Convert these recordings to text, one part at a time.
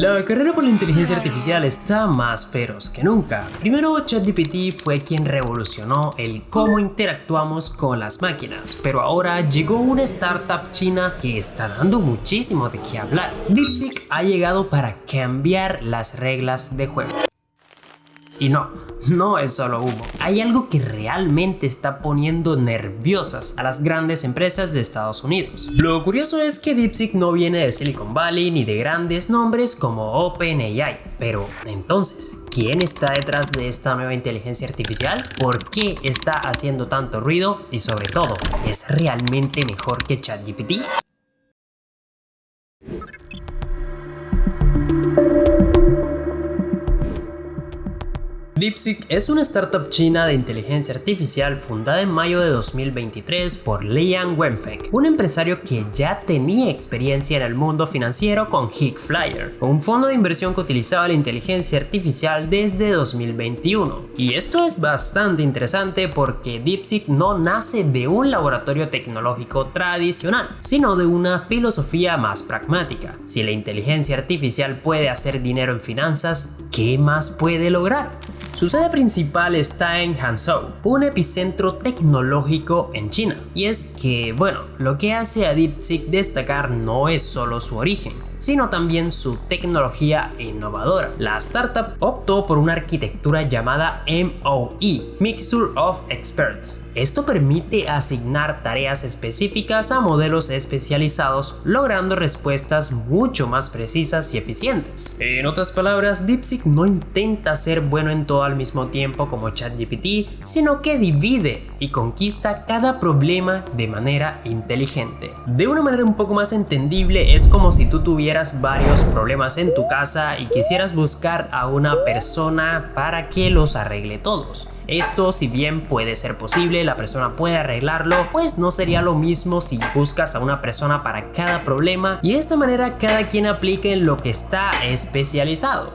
La carrera por la inteligencia artificial está más feroz que nunca. Primero, ChatGPT fue quien revolucionó el cómo interactuamos con las máquinas, pero ahora llegó una startup china que está dando muchísimo de qué hablar. DeepSeek ha llegado para cambiar las reglas de juego. Y no es solo humo. Hay algo que realmente está poniendo nerviosas a las grandes empresas de Estados Unidos. Lo curioso es que DeepSeek no viene de Silicon Valley ni de grandes nombres como OpenAI. Pero entonces, ¿quién está detrás de esta nueva inteligencia artificial? ¿Por qué está haciendo tanto ruido? Y sobre todo, ¿es realmente mejor que ChatGPT? DeepSeek es una startup china de inteligencia artificial fundada en mayo de 2023 por Liang Wenfeng, un empresario que ya tenía experiencia en el mundo financiero con Hikflyer, un fondo de inversión que utilizaba la inteligencia artificial desde 2021. Y esto es bastante interesante porque DeepSeek no nace de un laboratorio tecnológico tradicional, sino de una filosofía más pragmática. Si la inteligencia artificial puede hacer dinero en finanzas, ¿qué más puede lograr? Su sede principal está en Hangzhou, un epicentro tecnológico en China. Y es que, lo que hace a DeepSeek destacar no es solo su origen, sino también su tecnología innovadora. La startup optó por una arquitectura llamada MOE, Mixture of Experts. Esto permite asignar tareas específicas a modelos especializados, logrando respuestas mucho más precisas y eficientes. En otras palabras, DeepSeek no intenta ser bueno en todo al mismo tiempo como ChatGPT, sino que divide y conquista cada problema de manera inteligente. De una manera un poco más entendible, es como si tú tuvieras varios problemas en tu casa y quisieras buscar a una persona para que los arregle todos. Esto, si bien puede ser posible, la persona puede arreglarlo, pues no sería lo mismo si buscas a una persona para cada problema y de esta manera cada quien aplique en lo que está especializado.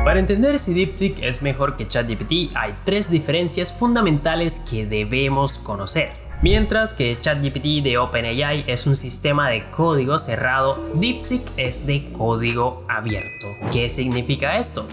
Para entender si DeepSeek es mejor que ChatGPT, hay tres diferencias fundamentales que debemos conocer. Mientras que ChatGPT de OpenAI es un sistema de código cerrado, DeepSeek es de código abierto. ¿Qué significa esto?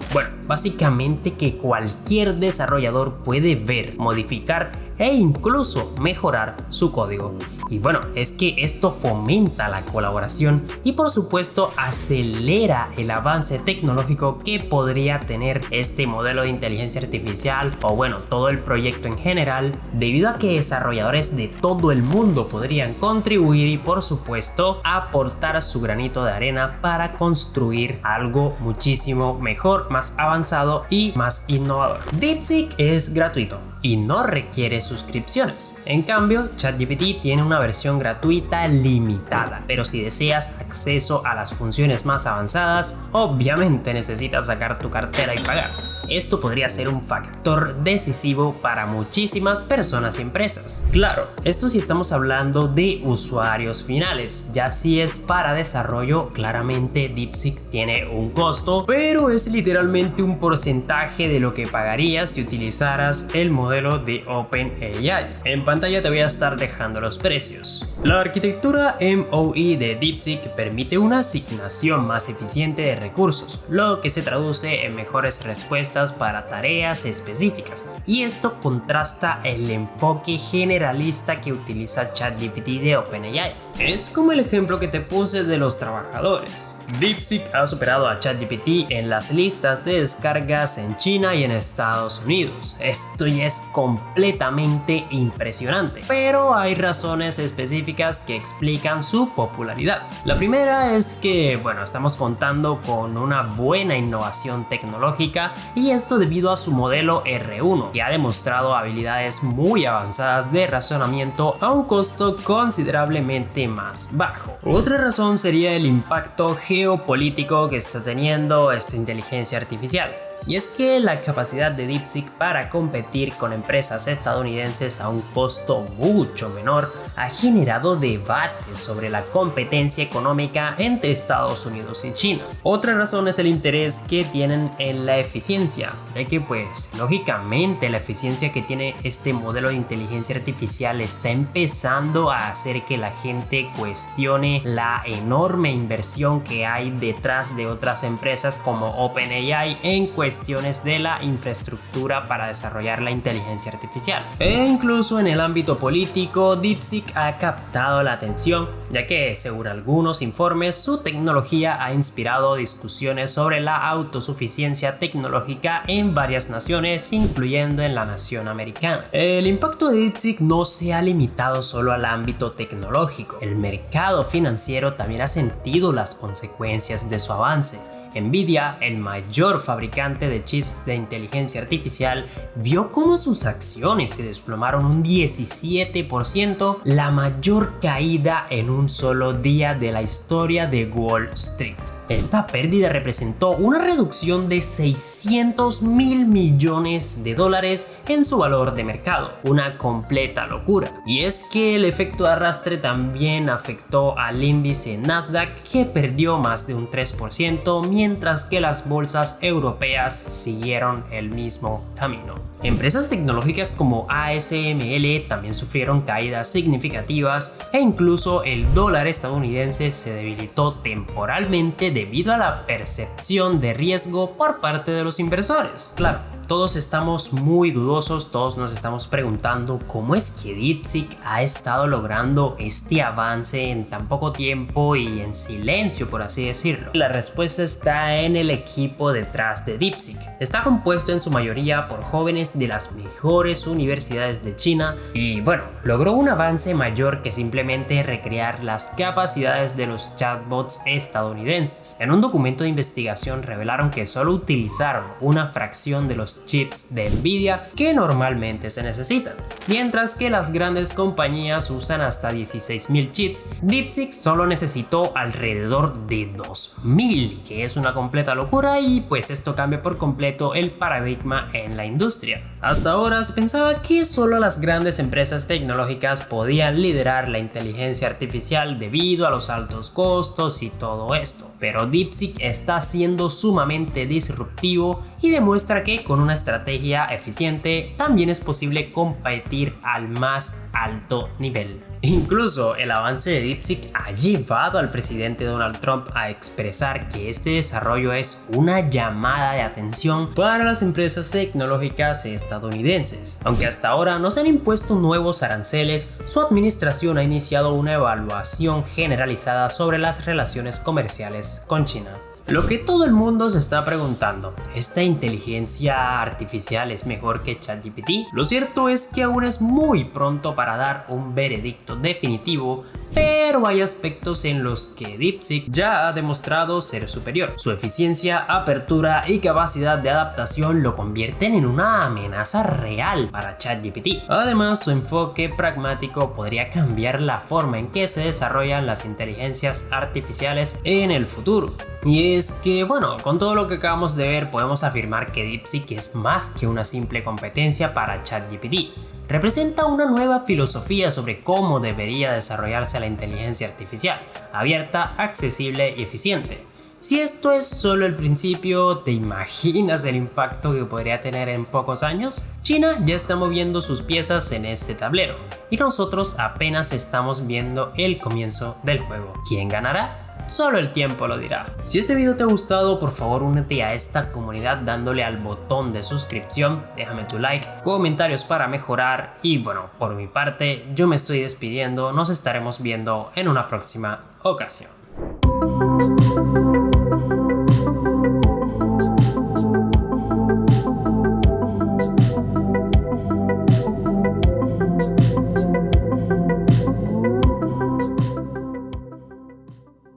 Básicamente que cualquier desarrollador puede ver, modificar e incluso mejorar su código. Y es que esto fomenta la colaboración y por supuesto acelera el avance tecnológico que podría tener este modelo de inteligencia artificial o todo el proyecto en general, debido a que desarrolladores de todo el mundo podrían contribuir y por supuesto aportar su granito de arena para construir algo muchísimo mejor, más avanzado y más innovador. DeepSeek es gratuito y no requiere suscripciones. En cambio, ChatGPT tiene una versión gratuita limitada, pero si deseas acceso a las funciones más avanzadas, obviamente necesitas sacar tu cartera y pagar. Esto podría ser un factor decisivo para muchísimas personas y empresas. Claro, esto si estamos hablando de usuarios finales. Ya si es para desarrollo, claramente DeepSeek tiene un costo, pero es literalmente un porcentaje de lo que pagarías si utilizaras el modelo de OpenAI. En pantalla te voy a estar dejando los precios. La arquitectura MOE de DeepSeek permite una asignación más eficiente de recursos, lo que se traduce en mejores respuestas para tareas específicas, y esto contrasta el enfoque generalista que utiliza ChatGPT de OpenAI. Es como el ejemplo que te puse de los trabajadores. DeepSeek ha superado a ChatGPT en las listas de descargas en China y en Estados Unidos. Esto ya es completamente impresionante, pero hay razones específicas que explican su popularidad. La primera es que, estamos contando con una buena innovación tecnológica, y esto debido a su modelo R1, que ha demostrado habilidades muy avanzadas de razonamiento a un costo considerablemente más bajo. Otra razón sería el impacto geopolítico que está teniendo esta inteligencia artificial. Y es que la capacidad de DeepSeek para competir con empresas estadounidenses a un costo mucho menor ha generado debates sobre la competencia económica entre Estados Unidos y China. Otra razón es el interés que tienen en la eficiencia, ya que pues lógicamente la eficiencia que tiene este modelo de inteligencia artificial está empezando a hacer que la gente cuestione la enorme inversión que hay detrás de otras empresas como OpenAI en cuestiones de la infraestructura para desarrollar la inteligencia artificial. E incluso en el ámbito político, DeepSeek ha captado la atención, ya que según algunos informes su tecnología ha inspirado discusiones sobre la autosuficiencia tecnológica en varias naciones, incluyendo en la nación americana. El impacto de DeepSeek no se ha limitado solo al ámbito tecnológico. El mercado financiero también ha sentido las consecuencias de su avance. Nvidia, el mayor fabricante de chips de inteligencia artificial, vio cómo sus acciones se desplomaron un 17%, la mayor caída en un solo día de la historia de Wall Street. Esta pérdida representó una reducción de 600.000 millones de dólares en su valor de mercado, una completa locura. Y es que el efecto de arrastre también afectó al índice Nasdaq, que perdió más de un 3%, mientras que las bolsas europeas siguieron el mismo camino. Empresas tecnológicas como ASML también sufrieron caídas significativas e incluso el dólar estadounidense se debilitó temporalmente debido a la percepción de riesgo por parte de los inversores. Claro, todos estamos muy dudosos, todos nos estamos preguntando cómo es que DeepSeek ha estado logrando este avance en tan poco tiempo y en silencio, por así decirlo. La respuesta está en el equipo detrás de DeepSeek. Está compuesto en su mayoría por jóvenes de las mejores universidades de China y bueno, logró un avance mayor que simplemente recrear las capacidades de los chatbots estadounidenses. En un documento de investigación revelaron que solo utilizaron una fracción de los chips de Nvidia que normalmente se necesitan, mientras que las grandes compañías usan hasta 16.000 chips. DeepSeek solo necesitó alrededor de 2.000, que es una completa locura, y pues esto cambia por completo el paradigma en la industria. Hasta ahora se pensaba que solo las grandes empresas tecnológicas podían liderar la inteligencia artificial debido a los altos costos y todo esto, pero DeepSeek está siendo sumamente disruptivo y demuestra que con una estrategia eficiente también es posible competir al más alto nivel. Incluso el avance de DeepSeek ha llevado al presidente Donald Trump a expresar que este desarrollo es una llamada de atención para las empresas tecnológicas estadounidenses. Aunque hasta ahora no se han impuesto nuevos aranceles, su administración ha iniciado una evaluación generalizada sobre las relaciones comerciales con China. Lo que todo el mundo se está preguntando, ¿esta inteligencia artificial es mejor que ChatGPT? Lo cierto es que aún es muy pronto para dar un veredicto definitivo, pero hay aspectos en los que DeepSeek ya ha demostrado ser superior. Su eficiencia, apertura y capacidad de adaptación lo convierten en una amenaza real para ChatGPT. Además, su enfoque pragmático podría cambiar la forma en que se desarrollan las inteligencias artificiales en el futuro. Y es que, bueno, con todo lo que acabamos de ver podemos afirmar que DeepSeek es más que una simple competencia para ChatGPT. Representa una nueva filosofía sobre cómo debería desarrollarse la inteligencia artificial, abierta, accesible y eficiente. Si esto es solo el principio, ¿te imaginas el impacto que podría tener en pocos años? China ya está moviendo sus piezas en este tablero y nosotros apenas estamos viendo el comienzo del juego. ¿Quién ganará? Solo el tiempo lo dirá. Si este video te ha gustado, por favor únete a esta comunidad dándole al botón de suscripción, déjame tu like, comentarios para mejorar y bueno, por mi parte yo me estoy despidiendo, nos estaremos viendo en una próxima ocasión.